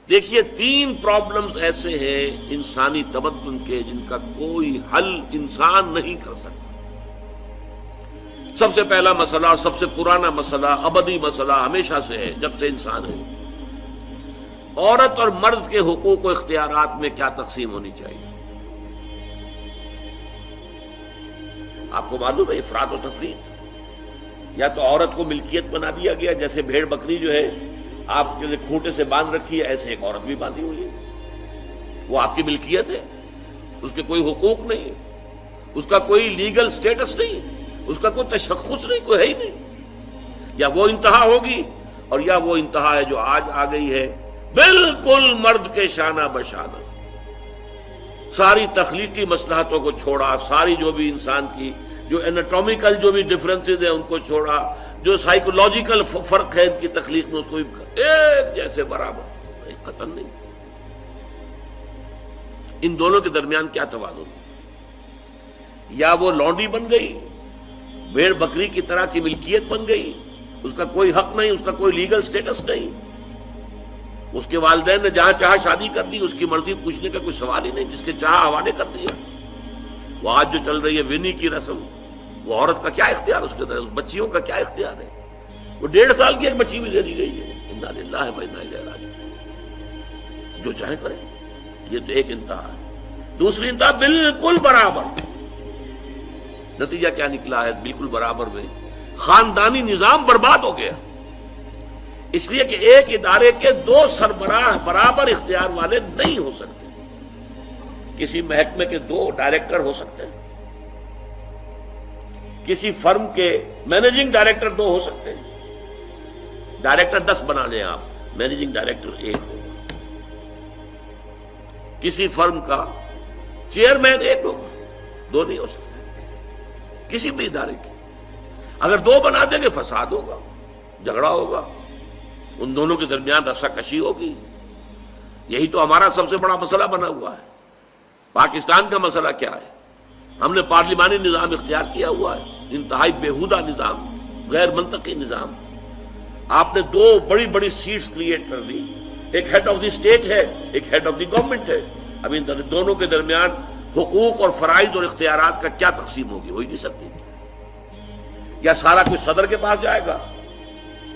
دیکھیے 3 پرابلمز ایسے ہیں انسانی تمدن کے جن کا کوئی حل انسان نہیں کر سکتا۔ سب سے پہلا مسئلہ اور سب سے پرانا مسئلہ، ابدی مسئلہ ہمیشہ سے ہے جب سے انسان ہے، عورت اور مرد کے حقوق و اختیارات میں کیا تقسیم ہونی چاہیے۔ آپ کو معلوم ہے افراط و تفریط، یا تو عورت کو ملکیت بنا دیا گیا، جیسے بھیڑ بکری جو ہے آپ کے کھوٹے سے باندھ رکھی ہے، ایسے ایک عورت بھی باندھی ہوئی ہے، وہ آپ کی ملکیت ہے، اس کے کوئی حقوق نہیں ہے، اس کا کوئی لیگل سٹیٹس نہیں، اس کا کوئی تشخص نہیں، کوئی ہے ہی نہیں۔ یا وہ انتہا ہوگی اور یا وہ انتہا ہے جو آج آ گئی ہے، بالکل مرد کے شانہ بشانہ، ساری تخلیقی مصلحتوں کو چھوڑا، ساری جو بھی انسان کی جو انیٹومیکل جو بھی ڈفرنسز ہیں ان کو چھوڑا، جو سائیکولوجیکل فرق ہے ان کی تخلیق میں، اس کو بھی ایک جیسے برابر، ایک قطن نہیں۔ ان دونوں کے درمیان کیا توازن ہے؟ یا وہ لونڈی بن گئی، بھیڑ بکری کی طرح کی ملکیت بن گئی، اس کا کوئی حق نہیں، اس کا کوئی لیگل سٹیٹس نہیں، اس کے والدین نے جہاں چاہا شادی کر دی، اس کی مرضی پوچھنے کا کوئی سوال ہی نہیں، جس کے چاہا حوالے کر دیا۔ وہ آج جو چل رہی ہے ونی کی رسم، وہ عورت کا کیا اختیار اس کے اندر، اس بچیوں کا کیا اختیار ہے؟ وہ 1.5 سال کی ایک بچی بھی دے دی گئی ہے، انا للہ و انا الیہ راجعون۔ جو چاہے کرے، یہ تو ایک انتہا ہے۔ دوسری انتہا بالکل برابر، نتیجہ کیا نکلا ہے؟ بالکل برابر میں خاندانی نظام برباد ہو گیا، اس لیے کہ ایک ادارے کے 2 سربراہ برابر اختیار والے نہیں ہو سکتے۔ کسی محکمے کے 2 ڈائریکٹر ہو سکتے ہیں، کسی فرم کے مینیجنگ ڈائریکٹر 2 ہو سکتے ہیں، ڈائریکٹر 10 بنا لیں آپ، مینیجنگ ڈائریکٹر 1 ہوگا۔ کسی فرم کا چیئرمین 1 ہوگا، 2 نہیں ہو سکتے۔ کسی بھی ادارے کے اگر 2 بنا دیں گے فساد ہوگا، جھگڑا ہوگا، ان دونوں کے درمیان رسا کشی ہوگی۔ یہی تو ہمارا سب سے بڑا مسئلہ بنا ہوا ہے۔ پاکستان کا مسئلہ کیا ہے؟ ہم نے پارلیمانی نظام اختیار کیا ہوا ہے، انتہائی بیہودہ نظام، غیر منطقی نظام۔ آپ نے 2 بڑی بڑی سیٹس کریٹ کر دی، ایک ہیڈ آف دی اسٹیٹ ہے، ایک ہیڈ آف دی گورنمنٹ ہے۔ اب ان دونوں کے درمیان حقوق اور فرائض اور اختیارات کا کیا تقسیم ہوگی؟ ہو ہی نہیں سکتی۔ یا سارا کچھ صدر کے پاس جائے گا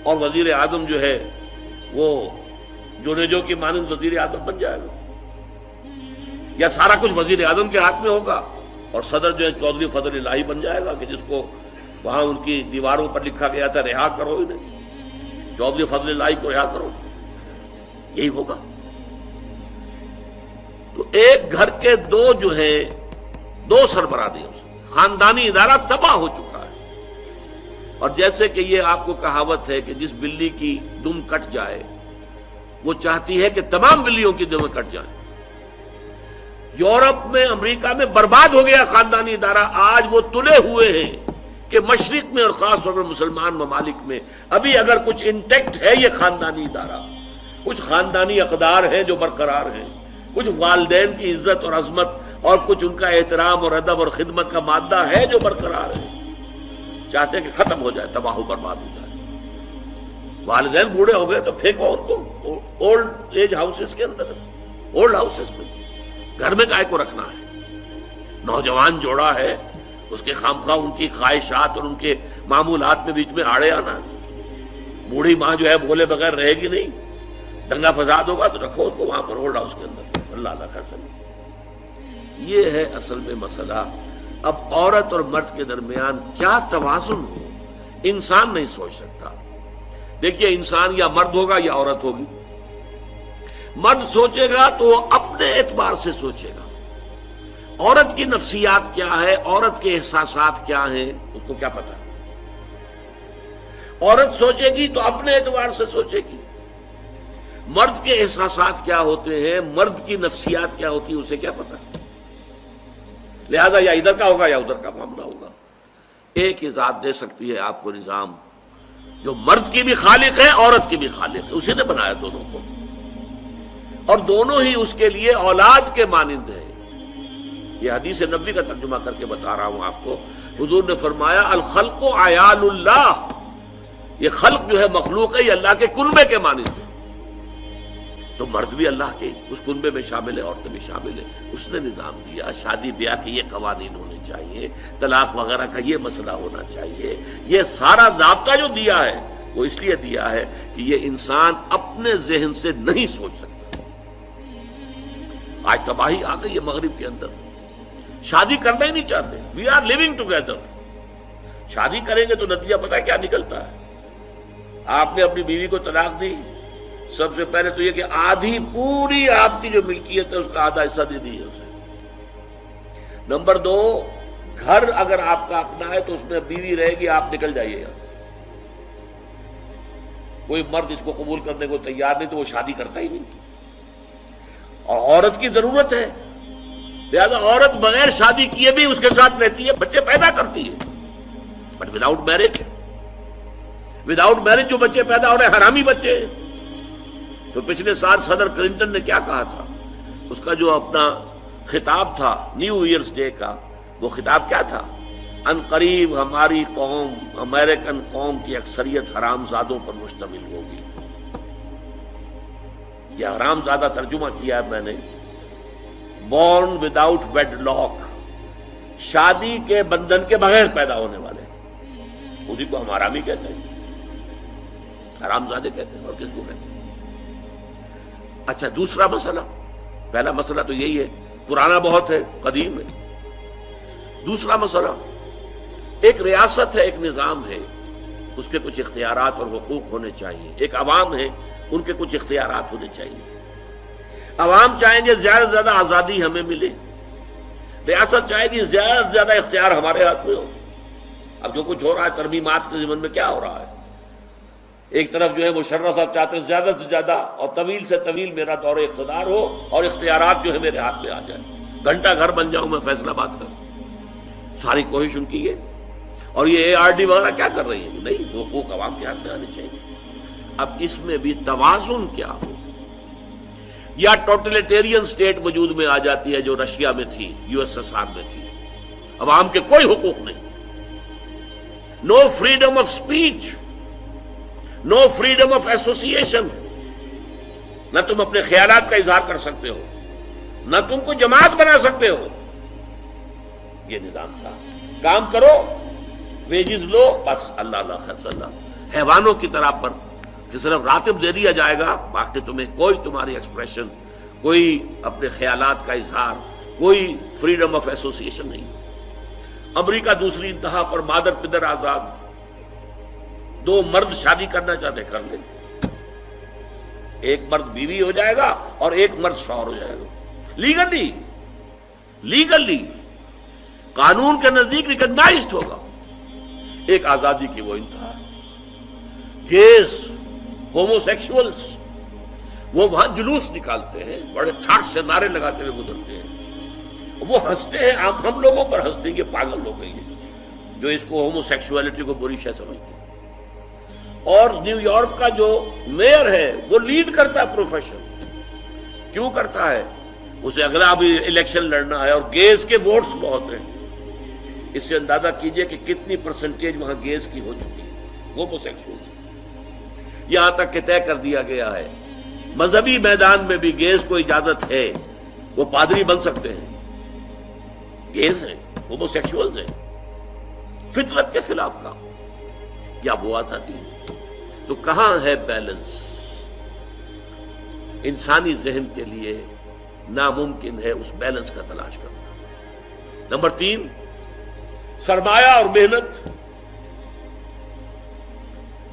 اور وزیر اعظم جو ہے وہ جونیجو کی مانند وزیر اعظم بن جائے گا، یا سارا کچھ وزیر اعظم کے ہاتھ میں ہوگا اور صدر جو ہے چودھری فضل الہی بن جائے گا، کہ جس کو وہاں ان کی دیواروں پر لکھا گیا تھا رہا کرو انہیں، چودھری فضل الہی کو رہا کرو، یہی ہوگا۔ تو ایک گھر کے 2 جو ہیں 2 سربراہ نہیں ہو سکتے، خاندانی ادارہ تباہ ہو چکا ہے۔ اور جیسے کہ یہ آپ کو کہاوت ہے کہ جس بلی کی دم کٹ جائے وہ چاہتی ہے کہ تمام بلیوں کی دمیں کٹ جائیں۔ یورپ میں، امریکہ میں برباد ہو گیا خاندانی ادارہ، آج وہ تلے ہوئے ہیں کہ مشرق میں اور خاص طور پر مسلمان ممالک میں ابھی اگر کچھ انٹیکٹ ہے یہ خاندانی ادارہ، کچھ خاندانی اقدار ہیں جو برقرار ہیں، کچھ والدین کی عزت اور عظمت اور کچھ ان کا احترام اور ادب اور خدمت کا مادہ ہے جو برقرار ہے۔ چاہتے ہیں کہ ختم ہو جائے، تباہ و برباد ہو جائے۔ والدین بوڑھے ہو گئے تو پھینکو ان کو اولڈ ایج ہاؤسز کے اندر، اولڈ ہاؤسز میں، گھر میں کائے کو رکھنا ہے؟ نوجوان جوڑا ہے، اس کے خامخواہ ان کی خواہشات اور ان کے معمولات میں بیچ میں آڑے آنا۔ بوڑھی ماں جو ہے بولے بغیر رہے گی نہیں، دنگا فساد ہوگا تو رکھو اس کو وہاں پر اولڈ ہاؤس کے اندر، اللہ اللہ خیر سمجھ۔ یہ ہے اصل میں مسئلہ۔ اب عورت اور مرد کے درمیان کیا توازن ہو، انسان نہیں سوچ سکتا۔ دیکھیے انسان یا مرد ہوگا یا عورت ہوگی۔ مرد سوچے گا تو وہ اپنے اعتبار سے سوچے گا، عورت کی نفسیات کیا ہے، عورت کے احساسات کیا ہیں، اس کو کیا پتا۔ عورت سوچے گی تو اپنے اعتبار سے سوچے گی، مرد کے احساسات کیا ہوتے ہیں، مرد کی نفسیات کیا ہوتی ہے، اسے کیا پتا۔ لہذا یا ادھر کا ہوگا یا ادھر کا معاملہ ہوگا۔ ایک ہی ذات دے سکتی ہے آپ کو نظام، جو مرد کی بھی خالق ہے عورت کی بھی خالق ہے، اسی نے بنایا دونوں کو، اور دونوں ہی اس کے لیے اولاد کے مانند ہیں۔ یہ حدیث نبوی کا ترجمہ کر کے بتا رہا ہوں آپ کو۔ حضور نے فرمایا الخلق عیال اللہ، یہ خلق جو ہے مخلوق ہے، یہ اللہ کے کنبے کے مانند ہے۔ تو مرد بھی اللہ کے اس کنبے میں شامل ہے، عورتیں بھی شامل ہے. اس نے نظام دیا، شادی بیاہ کے یہ قوانین ہونے چاہیے، طلاق وغیرہ کا یہ مسئلہ ہونا چاہیے. یہ سارا ضابطہ جو دیا ہے وہ اس لیے دیا ہے کہ یہ انسان اپنے ذہن سے نہیں سوچ سکتا. آج تباہی آ گئی ہے مغرب کے اندر، شادی کرنا ہی نہیں چاہتے. We are living together. شادی کریں گے تو نتیجہ پتہ ہے کیا نکلتا ہے؟ آپ نے اپنی بیوی کو طلاق دی، سب سے پہلے تو یہ کہ آدھی پوری آپ کی جو ملکیت ہے اس کا آدھا حصہ دے دیے اسے. نمبر 2، گھر اگر آپ کا اپنا ہے تو اس میں بیوی رہے گی، آپ نکل جائیے یہاں سے. کوئی مرد اس کو قبول کرنے کو تیار نہیں تو وہ شادی کرتا ہی نہیں. اور عورت کی ضرورت ہے، لہذا عورت بغیر شادی کیے بھی اس کے ساتھ رہتی ہے، بچے پیدا کرتی ہے. بٹ وداؤٹ میرج جو بچے پیدا ہو رہے ہیں حرامی بچے. تو پچھلے سال صدر کلنٹن نے کیا کہا تھا؟ اس کا جو اپنا خطاب تھا نیو ایئرز ڈے کا، وہ خطاب کیا تھا؟ ان قریب ہماری قوم، امریکن قوم کی اکثریت حرام زادوں پر مشتمل ہوگی. یہ حرام زادہ ترجمہ کیا ہے میں نے، بورن وداؤٹ ویڈ لاک، شادی کے بندھن کے بغیر پیدا ہونے والے. اسی کو ہم حرامی کہتے ہیں، حرام زادے کہتے ہیں، اور کس کو کہتے ہیں؟ اچھا، دوسرا مسئلہ، پہلا مسئلہ تو یہی ہے، پرانا بہت ہے، قدیم ہے. دوسرا مسئلہ، ایک ریاست ہے، ایک نظام ہے، اس کے کچھ اختیارات اور حقوق ہونے چاہیے. ایک عوام ہے، ان کے کچھ اختیارات ہونے چاہیے. عوام چاہیں گے زیادہ سے زیادہ آزادی ہمیں ملے، ریاست چاہے گی زیادہ سے زیادہ اختیار ہمارے ہاتھ میں ہو. اب جو کچھ ہو رہا ہے ترمیمات کے ضمن میں کیا ہو رہا ہے؟ ایک طرف جو ہے مشرف صاحب چاہتے ہیں زیادہ سے زیادہ اور طویل سے طویل میرا دور اقتدار ہو اور اختیارات جو ہے میرے ہاتھ میں آ جائے، گھنٹہ گھر بن جاؤں میں فیصلہ بات کروں. ساری کوشش ان کی ہے. اور یہ ARD وغیرہ کیا کر رہی ہے؟ نہیں، حقوق عوام کے ہاتھ میں آنے چاہیے. اب اس میں بھی توازن کیا ہو؟ یا ٹوٹلیٹیرین سٹیٹ وجود میں آ جاتی ہے جو رشیا میں تھی، USSR میں تھی، عوام کے کوئی حقوق نہیں، no freedom of speech, no freedom of association. نہ تم اپنے خیالات کا اظہار کر سکتے ہو، نہ تم کو جماعت بنا سکتے ہو. یہ نظام تھا. کام کرو، ویجز لو، بس اللہ اللہ خرص اللہ. حیوانوں کی طرح پر کہ صرف راتب دے دیا جائے گا، باقی تمہیں کوئی تمہاری ایکسپریشن، کوئی اپنے خیالات کا اظہار، کوئی فریڈم آف ایسوسیشن نہیں. امریکہ دوسری انتہا پر، مادر پدر آزاد. 2 مرد شادی کرنا چاہتے کر لیں، ایک مرد بیوی ہو جائے گا اور ایک مرد شوہر ہو جائے گا. لیگلی قانون کے نزدیک ریکگنائزڈ ہوگا. ایک آزادی کی وہ انتہا. گیز، ہومو سیکشولز، وہ وہاں جلوس نکالتے ہیں، بڑے ٹھاٹ سے نعرے لگاتے ہوئے گزرتے ہیں. وہ ہنستے ہیں، ہم لوگوں پر ہنستے ہیں، یہ پاگل لوگ ہیں یہ جو اس کو ہومو سیکشولیٹی کو بری شے سمجھتے ہیں. اور نیو یارک کا جو میئر ہے وہ لیڈ کرتا ہے پروفیشن. کیوں کرتا ہے؟ اسے اگلا بھی الیکشن لڑنا ہے اور گیز کے ووٹس بہت ہیں. اس سے اندازہ کیجئے کہ کتنی پرسنٹیج وہاں گیز کی ہو چکی ہے، ہومو سیکشولز. یہاں تک کہ طے کر دیا گیا ہے مذہبی میدان میں بھی گیز کو اجازت ہے، وہ پادری بن سکتے ہیں. گیز ہیں، ہومو سیکشولز ہیں، فطرت کے خلاف کام. یا وہ آزادی ہے؟ تو کہاں ہے بیلنس؟ انسانی ذہن کے لیے ناممکن ہے اس بیلنس کا تلاش کرنا. نمبر 3، سرمایہ اور محنت.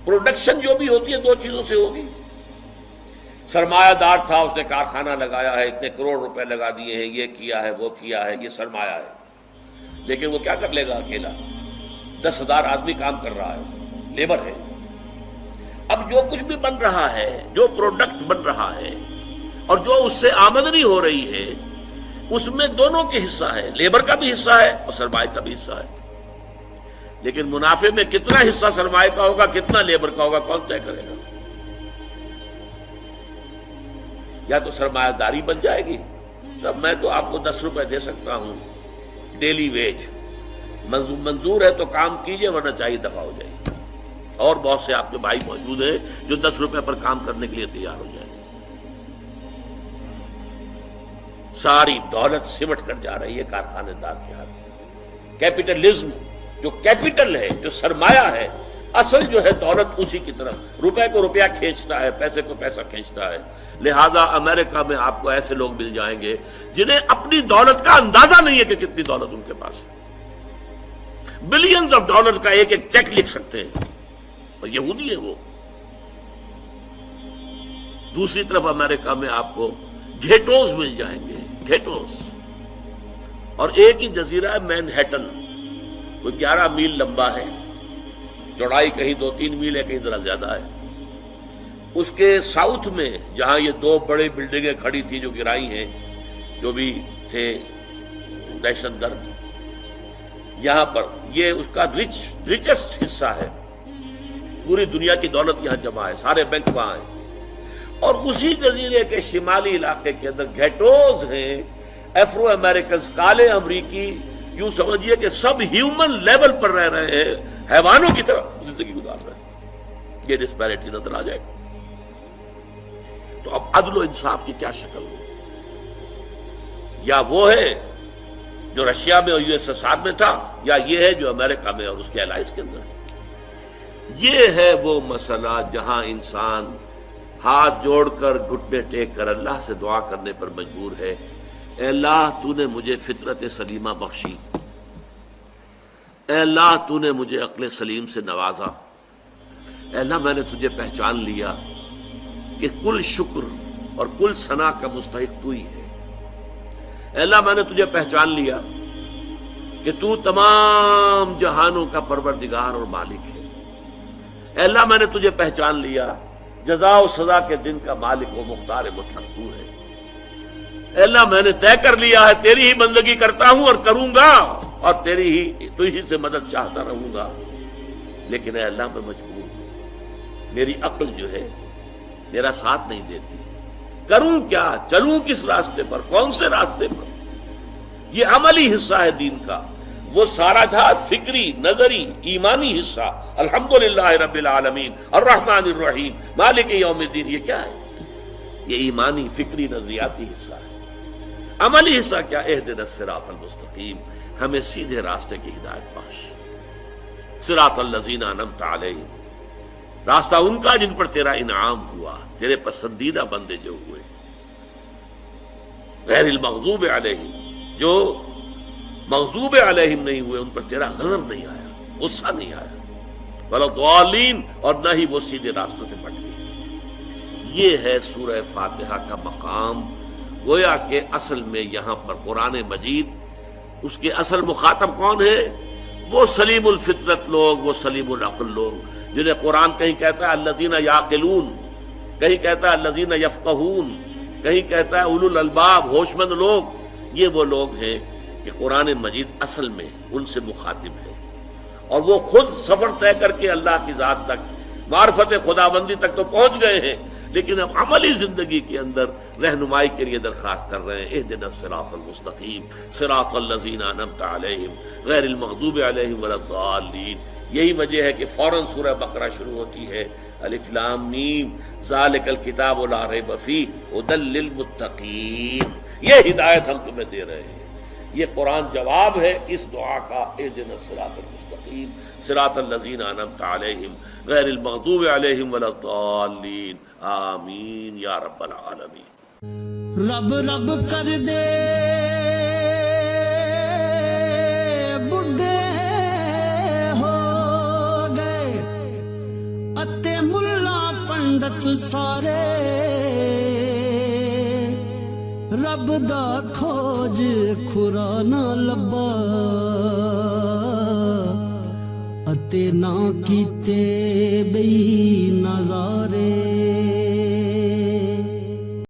پروڈکشن جو بھی ہوتی ہے 2 چیزوں سے ہوگی. سرمایہ دار تھا، اس نے کارخانہ لگایا ہے، اتنے کروڑ روپے لگا دیے ہیں، یہ کیا ہے، وہ کیا ہے، یہ سرمایہ ہے. لیکن وہ کیا کر لے گا اکیلا؟ 10,000 آدمی کام کر رہا ہے، لیبر ہے. اب جو کچھ بھی بن رہا ہے، جو پروڈکٹ بن رہا ہے اور جو اس سے آمدنی ہو رہی ہے، اس میں دونوں کے حصہ ہے، لیبر کا بھی حصہ ہے اور سرمایہ کا بھی حصہ ہے. لیکن منافع میں کتنا حصہ سرمایہ کا ہوگا، کتنا لیبر کا ہوگا، کون طے کرے گا؟ یا تو سرمایہ داری بن جائے گی، سب میں تو آپ کو 10 روپے دے سکتا ہوں ڈیلی ویج، منظور ہے تو کام کیجئے ورنہ چاہیے دفع ہو جائے گی. اور بہت سے آپ کے بھائی موجود ہیں جو 10 روپے پر کام کرنے کے لیے تیار ہو جائیں گے. ساری دولت سمٹ کر جا رہی ہے کارخانے دار کے ہاتھ میں۔ کیپٹلزم جو کیپٹل ہے، جو سرمایہ ہے، اصل جو ہے دولت اسی کی طرف، روپے کو روپیہ کھینچتا ہے، پیسے کو پیسہ کھینچتا ہے۔ لہذا امریکہ میں آپ کو ایسے لوگ مل جائیں گے جنہیں اپنی دولت کا اندازہ نہیں ہے کہ کتنی دولت ان کے پاس ہے، بلینز آف ڈالر کا ایک ایک چیک لکھ سکتے ہیں، اور یہودی ہے وہ۔ دوسری طرف امریکہ میں آپ کو گھیٹوز مل جائیں گے، گھیٹوز، اور ایک ہی جزیرہ ہے مینہٹن، کوئی 11 میل لمبا ہے، چوڑائی کہیں 2-3 میل ہے، کہیں ذرا زیادہ ہے۔ اس کے ساؤتھ میں جہاں یہ 2 بڑے بلڈنگیں کھڑی تھی جو گرائی ہیں، جو بھی تھے دہشت گرد، یہاں پر یہ اس کا ریچسٹ حصہ ہے، پوری دنیا کی دولت یہاں جمع ہے، سارے بینک وہاں ہیں۔ اور اسی جزیرے کے شمالی علاقے کے اندر گھیٹوز ہیں، افرو امریکنز، کالے امریکی، یوں سمجھیے کہ سب ہیومن لیول پر رہ رہے ہیں، حیوانوں کی طرح زندگی گزار رہے ہیں۔ یہ ڈسپیرٹی نظر آ جائے گا۔ تو اب عدل و انصاف کی کیا شکل ہو؟ یا وہ ہے جو رشیا میں اور USSR میں تھا، یا یہ ہے جو امریکہ میں اور اس کے الائز کے اندر ہے۔ یہ ہے وہ مسئلہ جہاں انسان ہاتھ جوڑ کر، گھٹنے ٹیک کر اللہ سے دعا کرنے پر مجبور ہے، اے اللہ تو نے مجھے فطرت سلیمہ بخشی، اے اللہ تو نے مجھے عقل سلیم سے نوازا، اے اللہ میں نے تجھے پہچان لیا کہ کل شکر اور کل ثنا کا مستحق تو ہی ہے، اے اللہ میں نے تجھے پہچان لیا کہ تو تمام جہانوں کا پروردگار اور مالک ہے، اے اللہ میں نے تجھے پہچان لیا جزا و سزا کے دن کا مالک و مختار مطلق تو ہے، اے اللہ میں نے طے کر لیا ہے تیری ہی بندگی کرتا ہوں اور کروں گا، اور تو ہی سے مدد چاہتا رہوں گا، لیکن اے اللہ میں مجبور ہوں، میری عقل جو ہے میرا ساتھ نہیں دیتی، کروں کیا، چلوں کس راستے پر، کون سے راستے پر؟ یہ عملی حصہ ہے دین کا، وہ سارا تھا فکری، نظری، ایمانی حصہ، الحمدللہ رب العالمین الرحمن الرحیم مالک یوم الدین، یہ کیا ہے؟ یہ ایمانی، فکری، نظریاتی حصہ ہے۔ عملی حصہ کیا؟ اہدنا الصراط المستقیم، ہمیں سیدھے راستے کی ہدایت بخش، صراط الذین انعمت علیہم، راستہ ان کا جن پر تیرا انعام ہوا، تیرے پسندیدہ بندے جو ہوئے، غیر المغضوب علیہم، جو مغضوب علیہم نہیں ہوئے، ان پر تیرا غضب نہیں آیا، غصہ نہیں آیا، ولا الضالین، اور نہ ہی وہ سیدھے راستے سے بٹ گئے۔ یہ ہے سورہ فاتحہ کا مقام۔ گویا کہ اصل میں یہاں پر قرآن مجید، اس کے اصل مخاطب کون ہے؟ وہ سلیم الفطرت لوگ، وہ سلیم العقل لوگ، جنہیں قرآن کہیں کہتا ہے الذین یعقلون، کہیں کہتا ہے الذین یفقہون، کہیں کہتا ہے اولو الالباب، ہوش مند لوگ۔ یہ وہ لوگ ہیں کہ قرآن مجید اصل میں ان سے مخاطب ہے، اور وہ خود سفر طے کر کے اللہ کی ذات تک، معرفت خداوندی تک تو پہنچ گئے ہیں، لیکن اب عملی زندگی کے اندر رہنمائی کے لیے درخواست کر رہے ہیں، اہدنا الصراط المستقیم صراط الذین انعمت علیہم غیر المغضوب علیہم ولا الضالین۔ یہی وجہ ہے کہ فوراً سورہ بقرہ شروع ہوتی ہے، الف لام میم ذالک الکتاب لا ریب فیہ ھدی للمتقین، یہ ہدایت ہم تمہیں دے رہے ہیں۔ یہ قرآن جواب ہے اس دعا کا، اہدنا الصراط المستقیم صراط الذین انعمت علیہم غیر المغضوب علیہم ولا الضالین، آمین یا رب العالمین۔ رب رب کر دے بڈھے ہو گئے اتے ملا پنڈت سارے، رب دا کھوج کھرا نہ لبا اتے نہ کیتے بئی نظارے۔